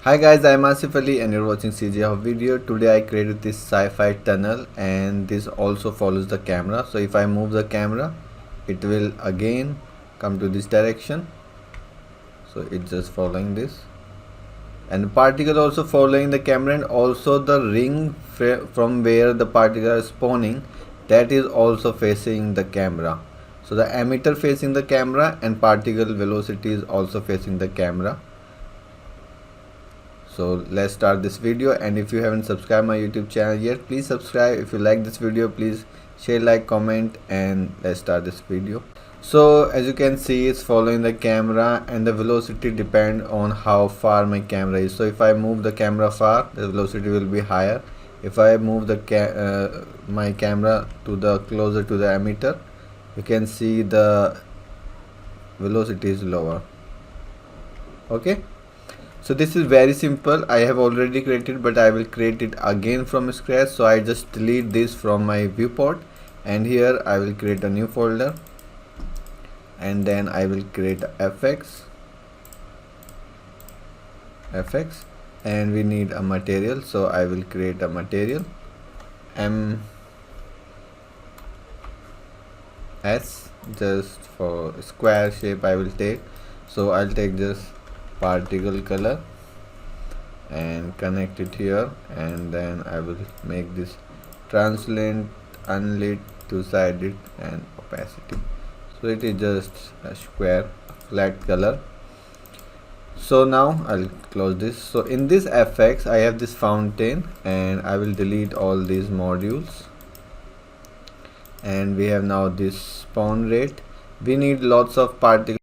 Hi guys, I am Asif Ali and you're watching CGHOW video. Today I created this sci-fi tunnel and this also follows the camera. So if I move the camera, it will again come to this direction. So it's just following this. And the particle also following the camera, and also the ring from where the particle is spawning, that is also facing the camera. So the emitter facing the camera and particle velocity is also facing the camera. So let's start this video, and if you haven't subscribed my YouTube channel yet, please subscribe. If you like this video, please share, like, comment, and let's start this video. So as you can see, it's following the camera and the velocity depend on how far my camera is. So if I move the camera far, the velocity will be higher. If I move the my camera to the closer to the emitter, you can see the velocity is lower. Okay. So this is very simple. I have already created, but I will create it again from scratch. So I just delete this from my viewport, and here I will create a new folder, and then I will create fx, and we need a material. So I will create a material ms, just for square shape I will take. So I'll take this particle color and connect it here, and then I will make this translucent, unlit, two-sided, and opacity. So it is just a square flat color. So now I'll close this. So in this fx I have this fountain, and I will delete all these modules, and we have now this spawn rate. We need lots of particles